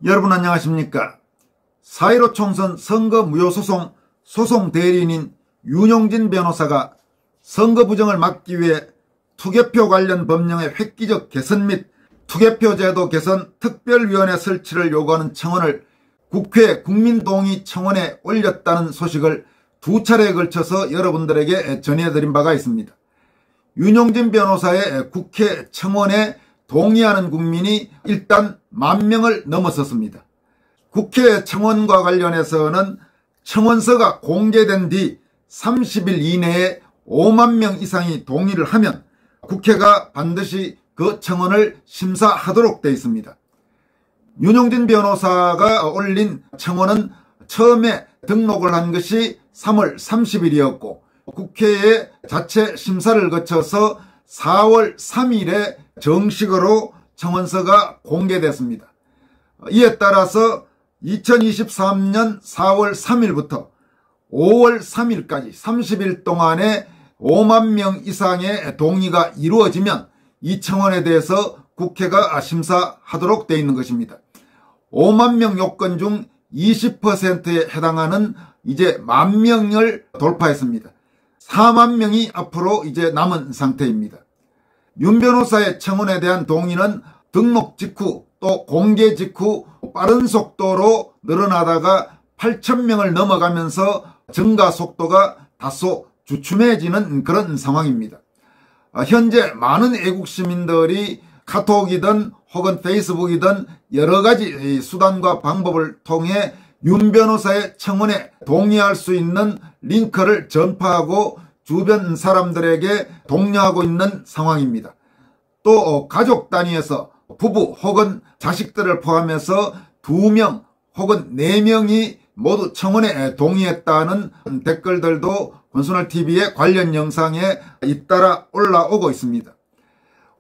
여러분 안녕하십니까? 4.15 총선 선거 무효소송 소송 대리인인 윤용진 변호사가 선거 부정을 막기 위해 투개표 관련 법령의 획기적 개선 및 투개표제도 개선 특별위원회 설치를 요구하는 청원을 국회 국민동의청원에 올렸다는 소식을 두 차례에 걸쳐서 여러분들에게 전해드린 바가 있습니다. 윤용진 변호사의 국회 청원에 동의하는 국민이 일단 10,000명을 넘어섰습니다. 국회 청원과 관련해서는 청원서가 공개된 뒤 30일 이내에 50,000명 이상이 동의를 하면 국회가 반드시 그 청원을 심사하도록 되어 있습니다. 윤용진 변호사가 올린 청원은 처음에 등록을 한 것이 3월 30일이었고 국회에 자체 심사를 거쳐서 4월 3일에 정식으로 청원서가 공개됐습니다. 이에 따라서 2023년 4월 3일부터 5월 3일까지 30일 동안에 50,000명 이상의 동의가 이루어지면 이 청원에 대해서 국회가 심사하도록 되어 있는 것입니다. 50,000명 요건 중 20%에 해당하는 이제 10,000명을 돌파했습니다. 40,000명이 앞으로 이제 남은 상태입니다. 윤 변호사의 청원에 대한 동의는 등록 직후 또 공개 직후 빠른 속도로 늘어나다가 8,000명을 넘어가면서 증가 속도가 다소 주춤해지는 그런 상황입니다. 현재 많은 애국 시민들이 카톡이든 혹은 페이스북이든 여러 가지 수단과 방법을 통해 윤 변호사의 청원에 동의할 수 있는 링크를 전파하고 주변 사람들에게 독려하고 있는 상황입니다. 또 가족 단위에서 부부 혹은 자식들을 포함해서 2명 혹은 4명이 모두 청원에 동의했다는 댓글들도 권순할TV의 관련 영상에 잇따라 올라오고 있습니다.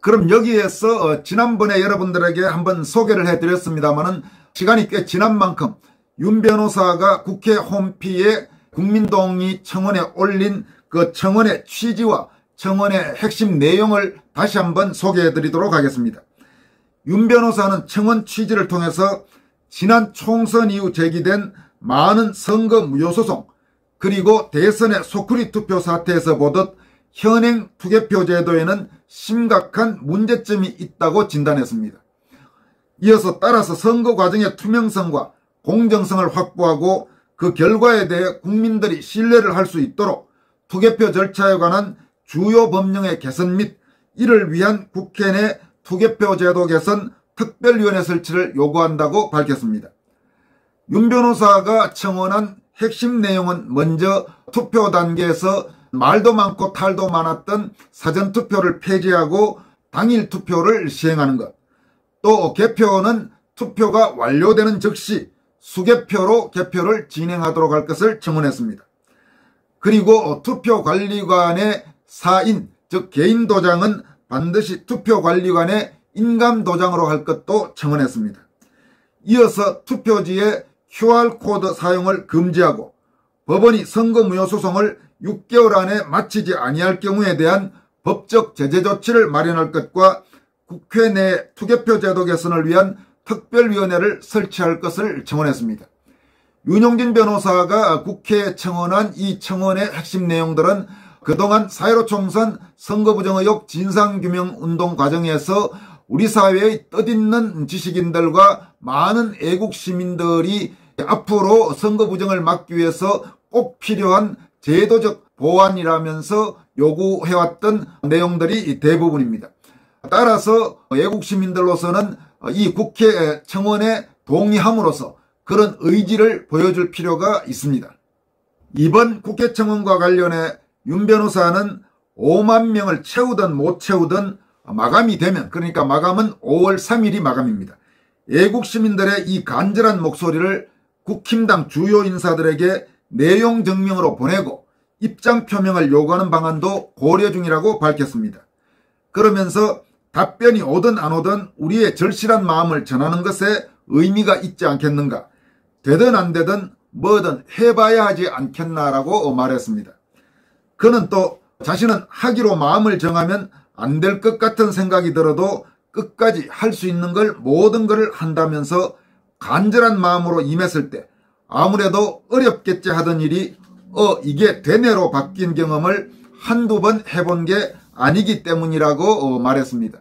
그럼 여기에서 지난번에 여러분들에게 한번 소개를 해드렸습니다마는 시간이 꽤 지난 만큼 윤 변호사가 국회 홈피에 국민동의 청원에 올린 그 청원의 취지와 청원의 핵심 내용을 다시 한번 소개해드리도록 하겠습니다. 윤 변호사는 청원 취지를 통해서 지난 총선 이후 제기된 많은 선거 무효소송 그리고 대선의 소쿠리 투표 사태에서 보듯 현행 투개표 제도에는 심각한 문제점이 있다고 진단했습니다. 이어서 따라서 선거 과정의 투명성과 공정성을 확보하고 그 결과에 대해 국민들이 신뢰를 할 수 있도록 투개표 절차에 관한 주요 법령의 개선 및 이를 위한 국회 내 투개표 제도 개선 특별위원회 설치를 요구한다고 밝혔습니다. 윤 변호사가 청원한 핵심 내용은 먼저 투표 단계에서 말도 많고 탈도 많았던 사전투표를 폐지하고 당일 투표를 시행하는 것, 또 개표는 투표가 완료되는 즉시 수개표로 개표를 진행하도록 할 것을 청원했습니다. 그리고 투표관리관의 사인, 즉 개인 도장은 반드시 투표관리관의 인감도장으로 할 것도 청원했습니다. 이어서 투표지에 QR코드 사용을 금지하고 법원이 선거무효소송을 6개월 안에 마치지 아니할 경우에 대한 법적 제재 조치를 마련할 것과 국회 내 투개표 제도 개선을 위한 특별위원회를 설치할 것을 청원했습니다. 윤용진 변호사가 국회에 청원한 이 청원의 핵심 내용들은 그동안 4.15 총선 선거부정 의혹 진상규명운동 과정에서 우리 사회의 뜻있는 지식인들과 많은 애국 시민들이 앞으로 선거부정을 막기 위해서 꼭 필요한 제도적 보완이라면서 요구해왔던 내용들이 대부분입니다. 따라서 애국 시민들로서는 이 국회 청원에 동의함으로써 그런 의지를 보여줄 필요가 있습니다. 이번 국회 청원과 관련해 윤 변호사는 50,000명을 채우든 못 채우든 마감이 되면, 그러니까 마감은 5월 3일이 마감입니다. 애국 시민들의 이 간절한 목소리를 국힘당 주요 인사들에게 내용 증명으로 보내고 입장 표명을 요구하는 방안도 고려 중이라고 밝혔습니다. 그러면서 답변이 오든 안 오든 우리의 절실한 마음을 전하는 것에 의미가 있지 않겠는가, 되든 안 되든 뭐든 해봐야 하지 않겠나라고 말했습니다. 그는 또 자신은 하기로 마음을 정하면 안 될 것 같은 생각이 들어도 끝까지 할 수 있는 걸 모든 것을 한다면서 간절한 마음으로 임했을 때 아무래도 어렵겠지 하던 일이 이게 되네로 바뀐 경험을 한두 번 해본 게 아니기 때문이라고 말했습니다.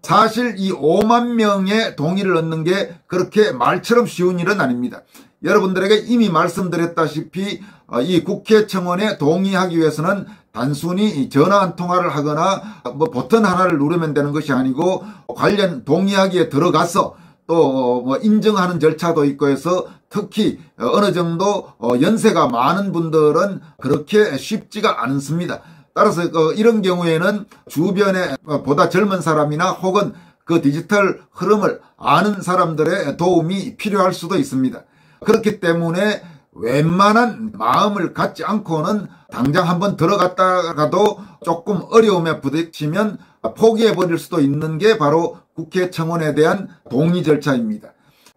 사실 이 5만 명의 동의를 얻는 게 그렇게 말처럼 쉬운 일은 아닙니다. 여러분들에게 이미 말씀드렸다시피 이 국회 청원에 동의하기 위해서는 단순히 전화 한 통화를 하거나 버튼 하나를 누르면 되는 것이 아니고 관련 동의하기에 들어가서 또 인정하는 절차도 있고 해서 특히 어느 정도 연세가 많은 분들은 그렇게 쉽지가 않습니다. 따라서 이런 경우에는 주변에 보다 젊은 사람이나 혹은 그 디지털 흐름을 아는 사람들의 도움이 필요할 수도 있습니다. 그렇기 때문에 웬만한 마음을 갖지 않고는 당장 한번 들어갔다가도 조금 어려움에 부딪히면 포기해버릴 수도 있는 게 바로 국회 청원에 대한 동의 절차입니다.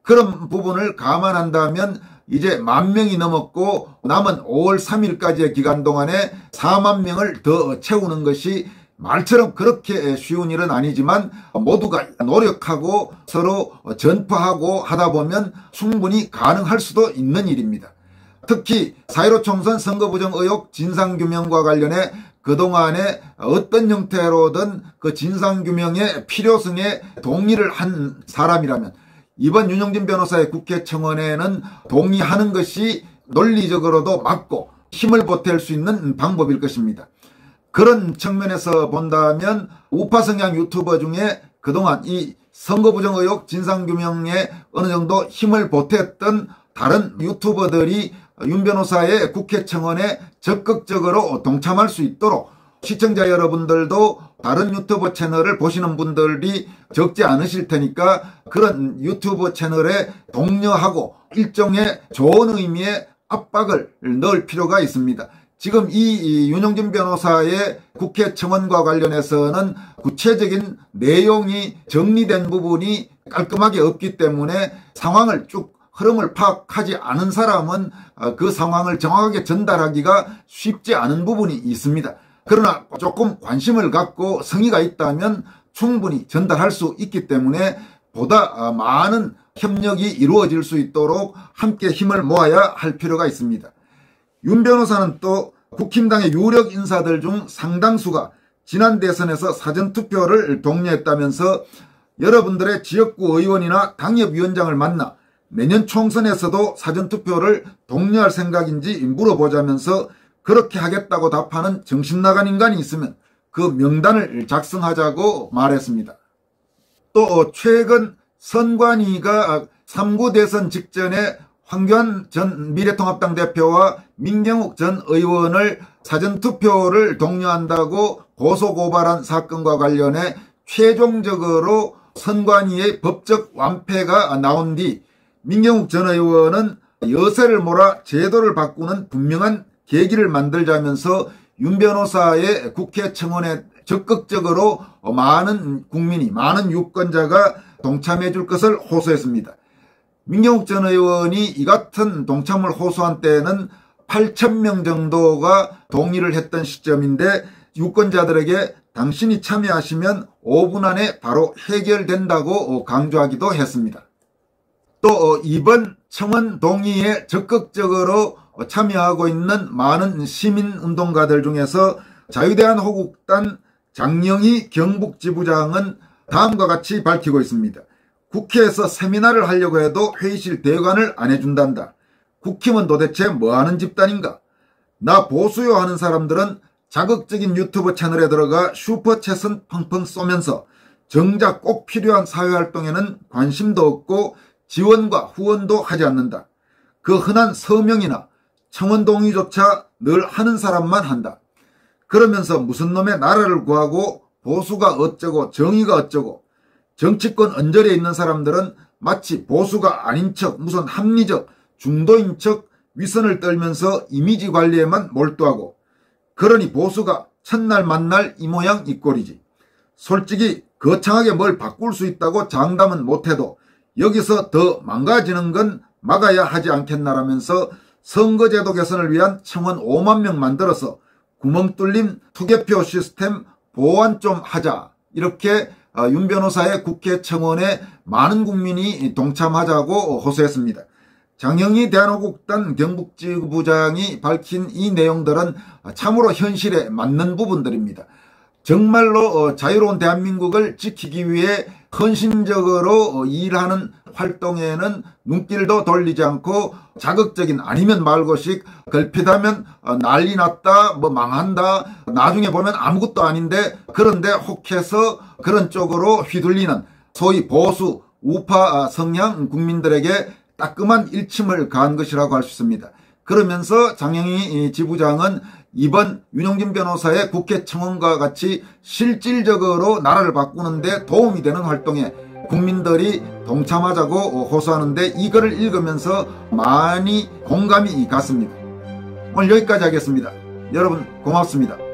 그런 부분을 감안한다면 이제 10,000명이 넘었고 남은 5월 3일까지의 기간 동안에 4만 명을 더 채우는 것이 말처럼 그렇게 쉬운 일은 아니지만 모두가 노력하고 서로 전파하고 하다 보면 충분히 가능할 수도 있는 일입니다. 특히 4.15 총선 선거부정 의혹 진상규명과 관련해 그동안에 어떤 형태로든 그 진상규명의 필요성에 동의를 한 사람이라면 이번 윤영진 변호사의 국회 청원에는 동의하는 것이 논리적으로도 맞고 힘을 보탤 수 있는 방법일 것입니다. 그런 측면에서 본다면 우파 성향 유튜버 중에 그동안 이 선거부정 의혹 진상규명에 어느 정도 힘을 보탰던 다른 유튜버들이 윤 변호사의 국회 청원에 적극적으로 동참할 수 있도록 시청자 여러분들도 다른 유튜브 채널을 보시는 분들이 적지 않으실 테니까 그런 유튜브 채널에 독려하고 일종의 좋은 의미의 압박을 넣을 필요가 있습니다. 지금 이 윤영진 변호사의 국회 청원과 관련해서는 구체적인 내용이 정리된 부분이 깔끔하게 없기 때문에 상황을 쭉 흐름을 파악하지 않은 사람은 그 상황을 정확하게 전달하기가 쉽지 않은 부분이 있습니다. 그러나 조금 관심을 갖고 성의가 있다면 충분히 전달할 수 있기 때문에 보다 많은 협력이 이루어질 수 있도록 함께 힘을 모아야 할 필요가 있습니다. 윤 변호사는 또 국힘당의 유력 인사들 중 상당수가 지난 대선에서 사전투표를 독려했다면서 여러분들의 지역구 의원이나 당협위원장을 만나 내년 총선에서도 사전투표를 독려할 생각인지 물어보자면서 그렇게 하겠다고 답하는 정신나간 인간이 있으면 그 명단을 작성하자고 말했습니다. 또 최근 선관위가 3구 대선 직전에 황교안 전 미래통합당 대표와 민경욱 전 의원을 사전투표를 독려한다고 고소고발한 사건과 관련해 최종적으로 선관위의 법적 완패가 나온 뒤 민경욱 전 의원은 여세를 몰아 제도를 바꾸는 분명한 계기를 만들자면서 윤 변호사의 국회 청원에 적극적으로 많은 국민이, 많은 유권자가 동참해 줄 것을 호소했습니다. 민경욱 전 의원이 이 같은 동참을 호소한 때는 8,000명 정도가 동의를 했던 시점인데 유권자들에게 당신이 참여하시면 5분 안에 바로 해결된다고 강조하기도 했습니다. 또 이번 청원 동의에 적극적으로 참여하고 있는 많은 시민운동가들 중에서 자유대한호국단 장영희 경북지부장은 다음과 같이 밝히고 있습니다. 국회에서 세미나를 하려고 해도 회의실 대관을 안 해준단다. 국힘은 도대체 뭐하는 집단인가? 나 보수요 하는 사람들은 자극적인 유튜브 채널에 들어가 슈퍼챗은 펑펑 쏘면서 정작 꼭 필요한 사회활동에는 관심도 없고 지원과 후원도 하지 않는다. 그 흔한 서명이나 청원 동의조차 늘 하는 사람만 한다. 그러면서 무슨 놈의 나라를 구하고 보수가 어쩌고 정의가 어쩌고 정치권 언저리에 있는 사람들은 마치 보수가 아닌 척 무슨 합리적 중도인 척 위선을 떨면서 이미지 관리에만 몰두하고 그러니 보수가 첫날 만날 이 모양 이 꼴이지. 솔직히 거창하게 뭘 바꿀 수 있다고 장담은 못해도 여기서 더 망가지는 건 막아야 하지 않겠나라면서 선거제도 개선을 위한 청원 5만 명 만들어서 구멍 뚫린 투개표 시스템 보완 좀 하자 이렇게 윤 변호사의 국회 청원에 많은 국민이 동참하자고 호소했습니다. 장영희 대한민국당 경북지부장이 밝힌 이 내용들은 참으로 현실에 맞는 부분들입니다. 정말로 자유로운 대한민국을 지키기 위해 헌신적으로 일하는 활동에는 눈길도 돌리지 않고 자극적인 아니면 말고식 걸핏하면 난리 났다 뭐 망한다 나중에 보면 아무것도 아닌데 그런데 혹해서 그런 쪽으로 휘둘리는 소위 보수 우파 성향 국민들에게 따끔한 일침을 가한 것이라고 할 수 있습니다. 그러면서 장영희 지부장은 이번 윤영진 변호사의 국회 청원과 같이 실질적으로 나라를 바꾸는 데 도움이 되는 활동에 국민들이 동참하자고 호소하는데 이거를 읽으면서 많이 공감이 갔습니다. 오늘 여기까지 하겠습니다. 여러분 고맙습니다.